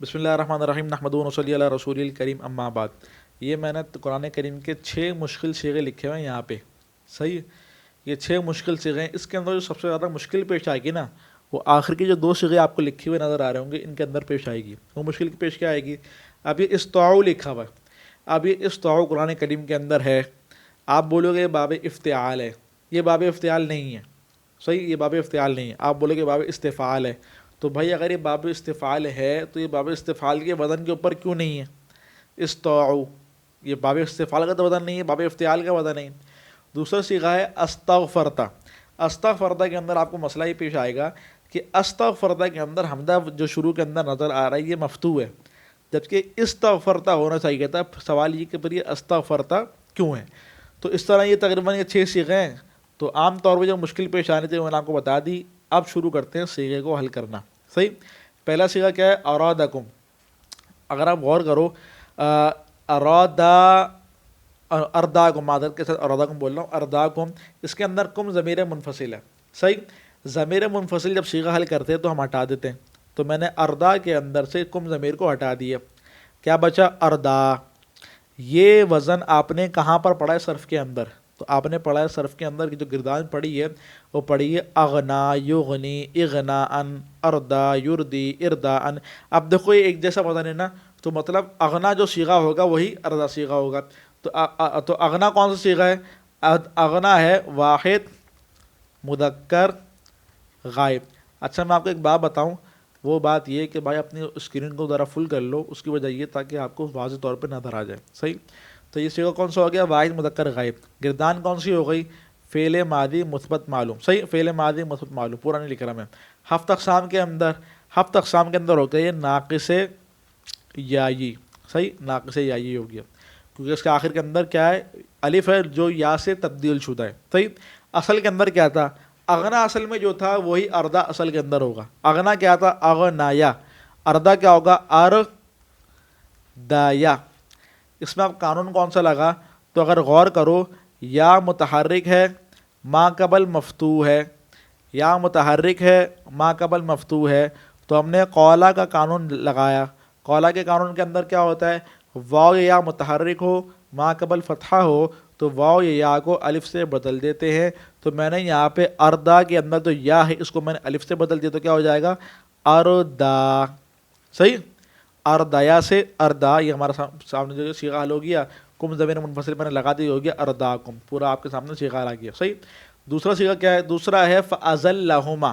بسم اللہ الرحمن الرحیم نحمدہ و صلی علی رسول الکریم اما بعد. یہ میں نے قرآن کریم کے 6 مشکل صیغے لکھے ہوئے ہیں یہاں پہ. صحیح. یہ 6 مشکل صیغے ہیں. اس کے اندر جو سب سے زیادہ مشکل پیش آئے گی نا، وہ آخر کی جو 2 صیغے آپ کو لکھے ہوئے نظر آ رہے ہوں گے، ان کے اندر پیش آئے گی. وہ مشکل پیش کیا آئے گی؟ اب یہ استعاء لکھا ہوا ہے. اب یہ استعاء قرآن کریم کے اندر ہے. آپ بولو گے یہ باب افتعال ہے. یہ باب افتعال نہیں ہے. صحیح. یہ باب افتعال نہیں ہے. آپ بولو گے باب استفعال ہے. تو بھائی اگر یہ باب استفعال ہے تو یہ باب استفعال کے وزن کے اوپر کیوں نہیں ہے؟ استعاء. یہ باب استفعال کا تو وزن نہیں ہے، باب افتعال کا وزن نہیں ہے. دوسرا صیغہ ہے استغفرت. استغفرت کے اندر آپ کو مسئلہ یہ پیش آئے گا کہ استغفرت کے اندر حمزہ جو شروع کے اندر نظر آ رہا ہے یہ مفتوح ہے، جبکہ استغفرت ہونا چاہیے تھا. سوال یہ کہ پر یہ استغفرت کیوں ہے؟ تو اس طرح یہ تقریباً یہ 6 صیغے ہیں. تو عام طور پہ جو مشکل پیش آنے تھے میں نے آپ کو بتا دی. اب شروع کرتے ہیں صیغے کو حل کرنا. صحیح. پہلا صیغہ کیا ہے؟ ارادکم. اگر آپ غور کرو، ارداکم، معذرت کے ساتھ ارادکم بول رہا ہوں، ارداکم، اس کے اندر کم ضمیر منفصل ہے. صحیح. ضمیر منفصل جب صیغہ حل کرتے ہیں تو ہم ہٹا دیتے ہیں. تو میں نے اردا کے اندر سے کم ضمیر کو ہٹا دیا. کیا بچا؟ اردا. یہ وزن آپ نے کہاں پر پڑھا ہے؟ صرف کے اندر. تو آپ نے پڑھا ہے صرف کے اندر کی جو گردان پڑھی ہے وہ پڑھی ہے اغنا یغنی اغنا ان اردا یردی اردا ان. اب دیکھو یہ ایک جیسا وزن ہے نا، تو مطلب اغنا جو صیغہ ہوگا وہی اردا صیغہ ہوگا. تو اغنا کون سا صیغہ ہے؟ اغنا ہے واحد مذکر غائب. اچھا میں آپ کو ایک بات بتاؤں. وہ بات یہ کہ بھائی اپنی اسکرین کو ذرا فل کر لو. اس کی وجہ یہ تاکہ آپ کو واضح طور پہ نظر آ جائے. صحیح. تو یہ صیغہ کون سا ہو گیا؟ واحد مذکر غائب. گردان کون سی ہو گئی؟ فعل ماضی مثبت معلوم. صحیح. فعل ماضی مثبت معلوم پورا نہیں لکھ رہا میں. ہفت اقسام کے اندر ہو گیا یہ ناقص یائی. صحیح. ناقص یائی ہو گیا کیونکہ اس کے آخر کے اندر کیا ہے؟ الف ہے جو یا سے تبدیل شدہ ہے. صحیح. اصل کے اندر کیا تھا؟ اغنا اصل میں جو تھا وہی اردا اصل کے اندر ہوگا. اغنا کیا تھا؟ اغنایا. اردا کیا ہوگا؟ اردایا. اس میں اب قانون کون سا لگا؟ تو اگر غور کرو، یا متحرک ہے ما قبل مفتوح ہے، یا متحرک ہے ما قبل مفتوح ہے، تو ہم نے قولا کا قانون لگایا. قولا کے قانون کے اندر کیا ہوتا ہے؟ واو یا متحرک ہو ما قبل فتحہ ہو تو واو یا کو الف سے بدل دیتے ہیں. تو میں نے یہاں پہ اردا کے اندر تو یا ہے، اس کو میں نے الف سے بدل دیا تو کیا ہو جائے گا؟ اردا. صحیح. اردایا سے اردا. یہ ہمارا سامنے جو صیغہ حل ہو گیا. کم ضمیر منفصل میں نے لگا دی، ہو گیا ارداکم. پورا آپ کے سامنے صیغہ آ گیا. صحیح. دوسرا صیغہ کیا ہے؟ دوسرا ہے فازلہما.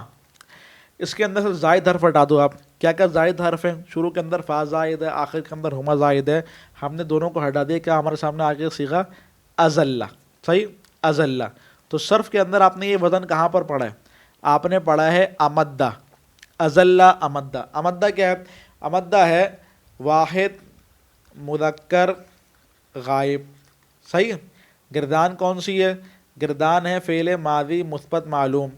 اس کے اندر سے زائد حرف ہٹا دو آپ. کیا کیا زائد حرف ہیں؟ شروع کے اندر فا زائد ہے، آخر کے اندر ہما زائد ہے. ہم نے دونوں کو ہٹا دیا. کیا ہمارے سامنے آ گیا صیغہ ازلہ. صحیح. ازلہ. تو صرف کے اندر آپ نے یہ وزن کہاں پر پڑھا ہے؟ آپ نے پڑھا ہے امدہ. ازلہ امدہ. امدہ کیا ہے؟ امدہ ہے واحد مذکر غائب. صحیح. گردان کون سی ہے؟ گردان ہے فعل ماضی مثبت معلوم.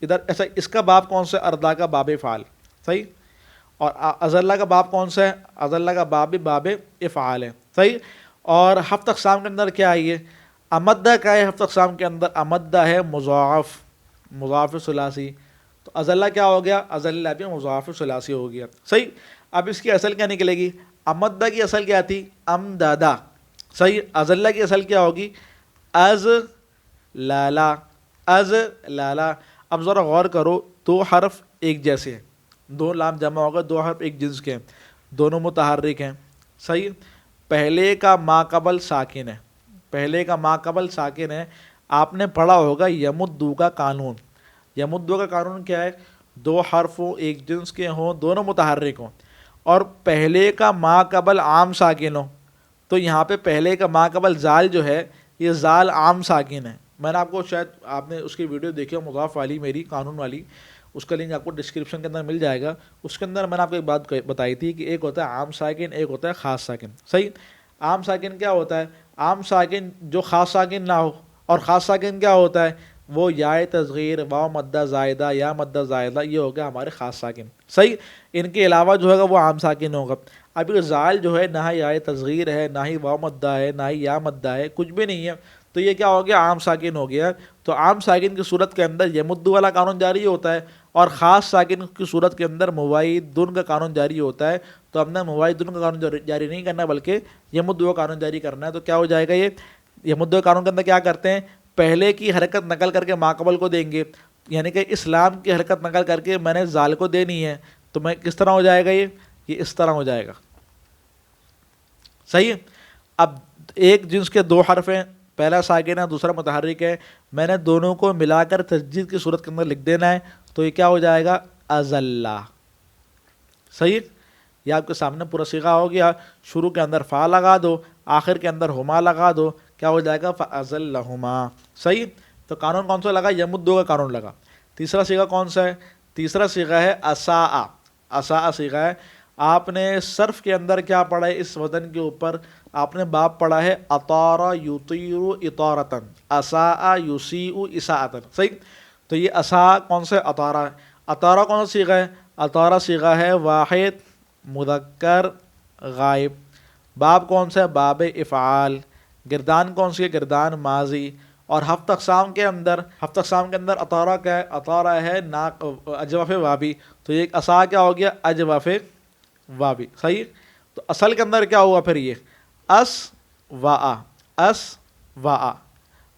ادھر ایسا اس کا باب کون سا ہے؟ اردا کا باب فعال. صحیح. اور ازلہ کا باب کون سا ہے؟ ازلہ کا باب بھی باب افعال ہے. صحیح. اور ہفت اقسام کے اندر کیا آئی ہے؟ امدہ کا ہے ہفت اقسام کے اندر. امدہ ہے مضاعف، مضاعف ثلاثی. تو ازلہ کیا ہو گیا؟ ازلہ بھی مضاعف ثلاثی ہو گیا. صحیح. اب اس کی اصل کیا نکلے گی؟ امدہ کی اصل کیا تھی؟ امدادہ. صحیح. ازلہ کی اصل کیا ہوگی؟ از لالا. از لالا. اب ذرا غور کرو، 2 حرف ایک جیسے ہیں، 2 لام جمع ہوگا، 2 حرف ایک جنس کے ہیں، دونوں متحرک ہیں. صحیح. پہلے کا ما قبل ساکن ہے، پہلے کا ما قبل ساکن ہے. آپ نے پڑھا ہوگا یمدو کا قانون. یمدو کا قانون کیا ہے؟ 2 حرف ہوں، ایک جنس کے ہوں، دونوں متحرک ہوں، اور پہلے کا ما قبل عام ساکن ہو. تو یہاں پہ پہلے کا ما قبل زال جو ہے یہ زال عام ساکن ہے. میں نے آپ کو، شاید آپ نے اس کی ویڈیو دیکھی ہو مضاف والی، میری قانون والی، اس کا لنک آپ کو ڈسکرپشن کے اندر مل جائے گا. اس کے اندر میں نے آپ کو ایک بات بتائی تھی کہ ایک ہوتا ہے عام ساکن، ایک ہوتا ہے خاص ساکن. صحیح. عام ساکن کیا ہوتا ہے؟ عام ساکن جو خاص ساکن نہ ہو. اور خاص ساکن کیا ہوتا ہے؟ وہ یا تصغیر، واو مدہ زائدہ، یا مدہ زائدہ، یہ ہو گیا ہمارے خاص ساکن. صحیح. ان کے علاوہ جو ہے وہ عام ساکن ہوگا. اب یہ زال جو ہے نہ یا تصغیر ہے، نہ ہی واو مدہ ہے، نہ ہی یا مدہ ہے، کچھ بھی نہیں ہے. تو یہ کیا ہو گیا؟ عام ساکن ہو گیا. تو عام ساکن کی صورت کے اندر یمدو والا قانون جاری ہوتا ہے، اور خاص ساکن کی صورت کے اندر مواعید دن کا قانون جاری ہوتا ہے. تو ہم نے مواعدن کا قانون جاری نہیں کرنا بلکہ یمد کا قانون جاری کرنا ہے. تو کیا ہو جائے گا یہ یمد کا قانون کے اندر کیا کرتے ہیں, پہلے کی حرکت نقل کر کے ماقبل کو دیں گے, یعنی کہ اسلام کی حرکت نقل کر کے میں نے زال کو دینی ہے, تو میں کس طرح ہو جائے گا یہ اس طرح ہو جائے گا. صحیح ہے. اب ایک جنس کے دو حرف ہیں, پہلا ساکن ہے دوسرا متحرک ہے, میں نے دونوں کو ملا کر تسجید کی صورت کے اندر لکھ دینا ہے, تو یہ کیا ہو جائے گا ازلا. صحیح. یہ آپ کے سامنے پورا صیغہ ہو گیا, شروع کے اندر فا لگا دو, آخر کے اندر ہما لگا دو, کیا ہو جائے گا فازلہما. صحیح. تو قانون کون سا لگا, یمدو کا قانون لگا. تیسرا صیغہ کون سا ہے, تیسرا صیغہ ہے اساء. اساء صیغہ ہے. آپ نے صرف کے اندر کیا پڑھا ہے, اس وزن کے اوپر آپ نے باب پڑھا ہے اطار یطیر اطارتن, اساء یسیء اساءتن. صحیح. تو یہ اساء کون سا ہے, اطارہ ہے. اطارہ کون سا صیغہ ہے, اطارہ صیغہ ہے واحد مذکر غائب. باب کون سا ہے, باب افعال. گردان کون سی ہے, گردان ماضی. اور ہفت اقسام کے اندر اطارہ کیا ہے, اطارہ ہے اجوف وابی. تو یہ اساء کیا ہو گیا, اجوف وابی. صحیح. تو اصل کے اندر کیا ہوا پھر, یہ اس وا.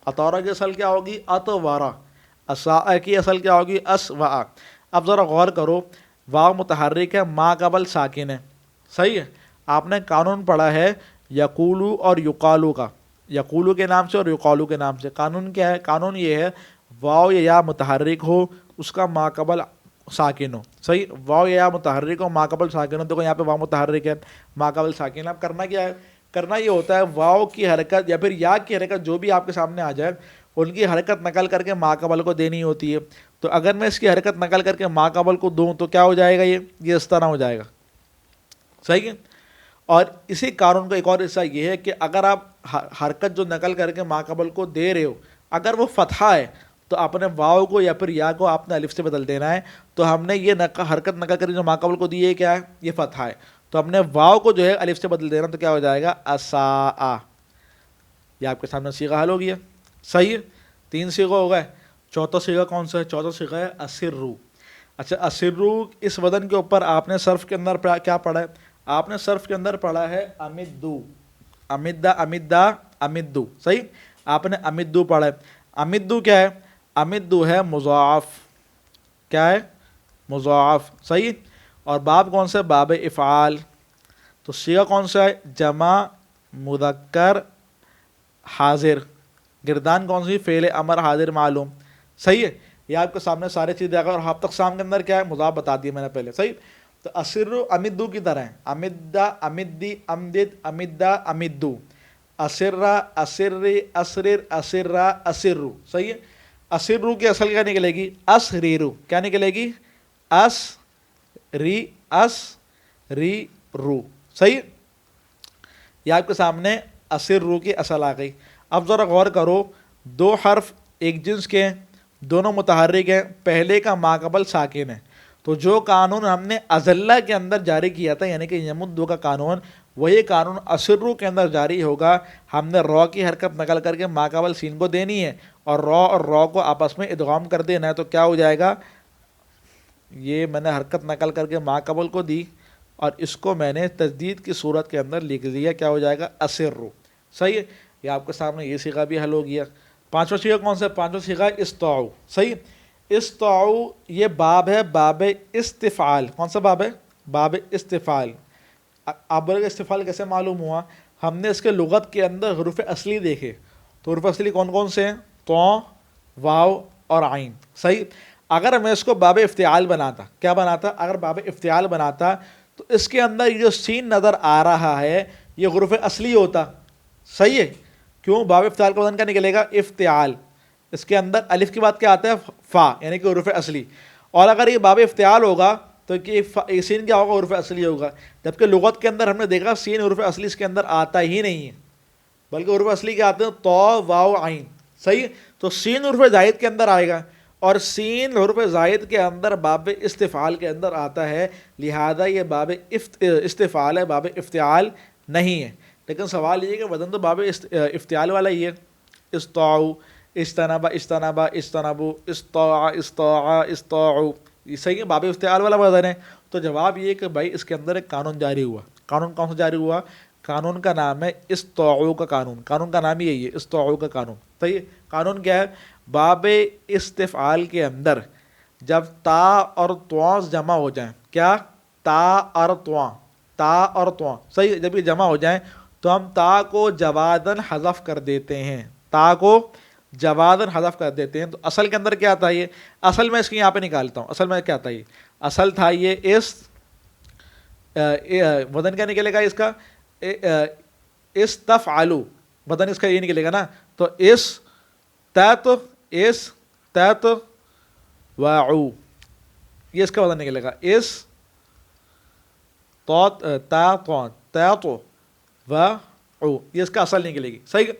اطارہ کی اصل کیا ہوگی, اتوارا. اساء کی اصل کیا ہوگی, اس وا. اب ذرا غور کرو, واو متحرک ہے, ما قبل ساکن ہے. صحیح ہے. آپ نے قانون پڑھا ہے یقولو اور یقالو کا, یقولو کے نام سے اور یقالو کے نام سے. قانون کیا ہے, قانون یہ ہے واو یا متحرک ہو, اس کا ما قبل ساکن ہو. صحیح. واو یا متحرک ہو, ما قبل ساکن ہو. دیکھو یہاں پہ واو متحرک ہے, ما قبل ساکن ہے. اب کرنا کیا ہے, کرنا یہ ہوتا ہے واو کی حرکت یا پھر یا کی حرکت جو بھی آپ کے سامنے آ جائے, ان کی حرکت نقل کر کے ما قبل کو دینی ہوتی ہے. تو اگر میں اس کی حرکت نقل کر کے ما قبل کو دوں تو کیا ہو جائے گا, یہ اس طرح ہو جائے گا. صحیح ہے. اور اسی قانون کا ایک اور حصہ یہ ہے کہ اگر آپ حرکت جو نقل کر کے ما قبل کو دے رہے ہو, اگر وہ فتحہ ہے تو آپ نے واو کو یا پھر یا کو آپ نے الف سے بدل دینا ہے. تو ہم نے یہ حرکت نقل کر کے جو ما قبل کو دی ہے کیا ہے, یہ فتحہ ہے, تو ہم نے واو کو جو ہے الف سے بدل دینا, تو کیا ہو جائے گا اساء. یہ آپ کے سامنے صیغہ حل ہو گیا. صحیح ہے. 3 صیغہ ہو گئے. چوتھا صیغہ کون سا ہے, چوتھا صیغہ ہے اسرو. اچھا, اسرو اس وزن کے اوپر آپ نے صرف کے اندر کیا پڑھا ہے, آپ نے صرف کے اندر پڑھا ہے امدو, امدو. صحیح. آپ نے امدو پڑھا ہے. امدو کیا ہے, امدو ہے مضاعف. کیا ہے, مضاعف. صحیح. اور باب کون سا ہے, باب افعال. تو صیغہ کون سا ہے, جمع مذکر حاضر. گردان کون سی, فعل امر حاضر معلوم. صحیح ہے. یہ آپ کے سامنے سارے چیزیں. اگر ہفت اقسام کے اندر کیا ہے, مضاف بتا دیا میں نے پہلے. صحیح. تو اسرو امدو کی طرح ہے, امدا امدی امدد امدا امدو, اسرا اسری اسرر اسرا اسرو. صحیح ہے. اسرو کی اصل کیا نکلے گی, اسریرو. کیا نکلے گی, اس ری رو. صحیح. یہ آپ کے سامنے اسرو کی اصل آ گئی. اب ذرا غور کرو, 2 حرف ایک جنس کے, دونوں متحرک ہیں, پہلے کا ما قبل ساکن ہے. تو جو قانون ہم نے ازلہ کے اندر جاری کیا تھا, یعنی کہ یمدو کا قانون, وہی قانون اسرو کے اندر جاری ہوگا. ہم نے رو کی حرکت نقل کر کے ما قبل سین کو دینی ہے, اور رو کو آپس میں ادغام کر دینا ہے. تو کیا ہو جائے گا, یہ میں نے حرکت نقل کر کے ما قبل کو دی, اور اس کو میں نے تجدید کی صورت کے اندر لکھ دیا. کیا ہو جائے گا, اسرو. صحیح ہے. یہ آپ کے سامنے یہ صیغہ بھی حل ہو گیا. 5واں صیغہ کون سا ہے, 5واں صیغہ استعو. صحیح. استعو یہ باب ہے, باب استفعال. کون سا باب ہے, باب استفعال. آپ بولے گا استفعال کیسے معلوم ہوا, ہم نے اس کے لغت کے اندر حروف اصلی دیکھے. تو حروف اصلی کون کون سے ہیں, تو, واو اور عین. صحیح. اگر میں اس کو باب افتعال بناتا, کیا بناتا, اگر باب افتعال بناتا تو اس کے اندر یہ جو سین نظر آ رہا ہے یہ حروف اصلی ہوتا. صحیح ہے. کیوں, باب افتعال کا وزن کیا نکلے گا, افتعال. اس کے اندر الف کے بعد کیا آتا ہے, فا, یعنی کہ حروف اصلی. اور اگر یہ باب افتعال ہوگا تو یہ سین کیا ہوگا, حروف اصلی ہوگا. جبکہ لغت کے اندر ہم نے دیکھا سین حروف اصلی اس کے اندر آتا ہی نہیں ہے, بلکہ حروف اصلی کیا آتے ہیں, تو, واو, عین. صحیح. تو سین حروف زائد کے اندر آئے گا, اور سین حروف زائد کے اندر باب استفعال کے اندر آتا ہے. لہذا یہ باب استفعال ہے, باب افتعال نہیں ہے. لیکن سوال یہ ہے کہ وزن تو باب افتعال والا ہی ہے. استعو, اجتنبا, اجتنبا, اجتنبو, استطاع, استطاع, استطاعوا. یہ صحیح ہے, باب افتعال والا وزن ہے. تو جواب یہ کہ بھائی اس کے اندر ایک قانون جاری ہوا. قانون کون سا جاری ہوا؟ قانون کا نام ہے استوعو کا قانون. قانون کا نام ہی یہی ہے، استوعو کا قانون. صحیح. قانون کیا ہے؟ باب استفعال کے اندر جب تا اور تواں جمع ہو جائیں، کیا؟ تا اور تواں، تا اور تواں، صحیح، جب یہ جمع ہو جائیں تو ہم تا کو جوادن حذف کر دیتے ہیں. تا کو جوادن حذف کر دیتے ہیں. تو اصل کے اندر کیا تھا یہ؟ اصل میں اس کی یہاں پہ نکالتا ہوں. اصل میں کیا تھا یہ؟ اصل تھا یہ وزن کیا نکلے گا اس کا؟ استفعلوا. وزن اس کا یہ نکلے گا نا. تو تات وعو، یہ اس کا وزن نکلے گا. وعو، یہ اس کا اصل نکلے گی. صحیح.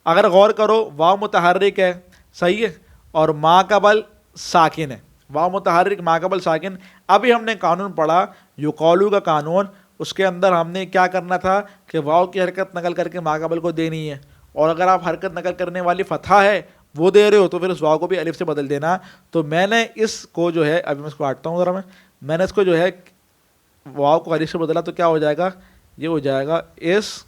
اگر غور کرو واو متحرک ہے، صحیح ہے، اور ما قبل ساکن ہے. واو متحرک، ما قبل ساکن. ابھی ہم نے قانون پڑھا یقالو کا قانون. اس کے اندر ہم نے کیا کرنا تھا کہ واو کی حرکت نقل کر کے ما قبل کو دینی ہے، اور اگر آپ حرکت نقل کرنے والی فتحہ ہے وہ دے رہے ہو تو پھر اس واو کو بھی الف سے بدل دینا. تو میں نے اس کو جو ہے، ابھی میں اس کو کاٹتا ہوں ذرا، میں نے اس کو جو ہے واو کو الف سے بدلا تو کیا ہو جائے گا؟ یہ ہو جائے گا استطاعوا.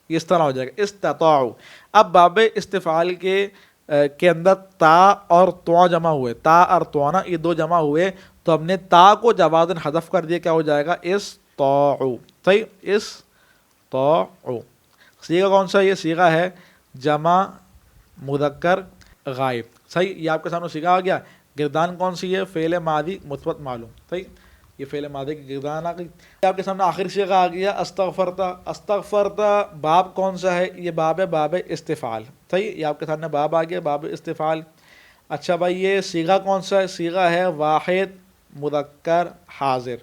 اس طرح ہو جائے گا استطاعوا. اب باب استفعال کے اندر تا اور تواں جمع ہوئے، تا اور تواں نا، یہ دو جمع ہوئے تو ہم نے تا کو جوازن حذف کر دیا. کیا ہو جائے گا؟ استطاعوا. صحیح. استطاعوا. صیغہ کون سا؟ یہ صیغہ ہے جمع مذکر غائب. صحیح. یہ آپ کے سامنے صیغہ آ گیا. گردان کون سی ہے؟ فعل ماضی مثبت معلوم. صحیح. یہ فعل ماضی کی گردان آ گئی. آپ کے سامنے آخری صیغہ آ گیا استغفرتا. استغفرتا باب کون سا ہے؟ یہ باب ہے باب استفعال. صحیح. یہ آپ کے سامنے باب آ گیا باب استفعال. اچھا بھائی یہ صیغہ کون سا ہے؟ صیغہ ہے واحد مذکر حاضر.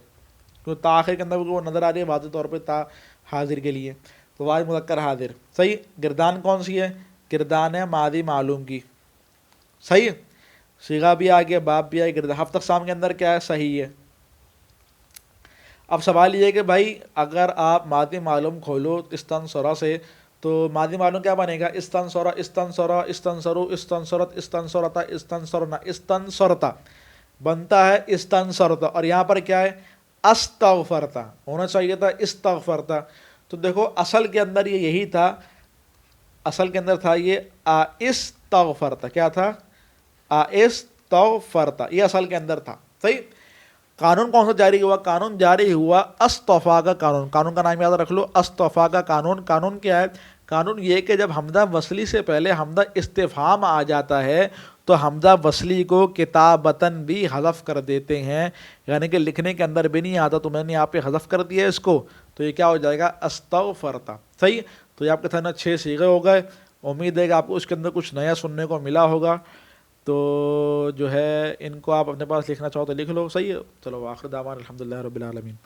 تو تاخیر کے اندر وہ نظر آ رہی ہے واضح طور پہ تا حاضر کے لیے، تو واحد مذکر حاضر. صحیح. گردان کون سی ہے؟ گردان ہے ماضی معلوم کی. صحیح. صیغہ بھی آ گیا، باب بھی آ گیا. گردان ہفتہ اقسام کے اندر کیا ہے؟ صحیح ہے. اب سوال یہ ہے کہ بھائی اگر آپ ماضی معلوم کھولو استنصرہ سے تو ماضی معلوم کیا بنے گا؟ استنصرہ، استنصرہ، استنصرو، استنصرت، استنصرتا، استنصرنا، استنصرتا بنتا ہے استنصرتا. اور یہاں پر کیا ہے؟ استغفرتا ہونا چاہیے تھا استغفرتا. تو دیکھو اصل کے اندر یہ یہی تھا، اصل کے اندر تھا یہ استغفرتا. کیا تھا؟ استغفرتا. یہ اصل کے اندر تھا. صحیح. قانون کون سا جاری ہوا؟ قانون جاری ہوا اصطفا کا قانون. قانون کا نام یاد رکھ لو، اصطفا کا قانون. قانون کیا ہے؟ قانون یہ کہ جب حمزہ وصلی سے پہلے حمزہ استفہام آ جاتا ہے تو حمزہ وصلی کو کتابتاً بھی حذف کر دیتے ہیں، یعنی کہ لکھنے کے اندر بھی نہیں آتا تو میں نے یہاں پہ حذف کر دیا اس کو، تو یہ کیا ہو جائے گا؟ استغفرتا. صحیح. تو یہ آپ کے سامنے 6 صیغے ہو گئے. امید ہے کہ آپ کو اس کے اندر کچھ نیا سننے کو ملا ہوگا. تو جو ہے ان کو آپ اپنے پاس لکھنا چاہو تو لکھ لو. صحیح ہے. چلو آخر دعوان الحمدللہ رب العالمین.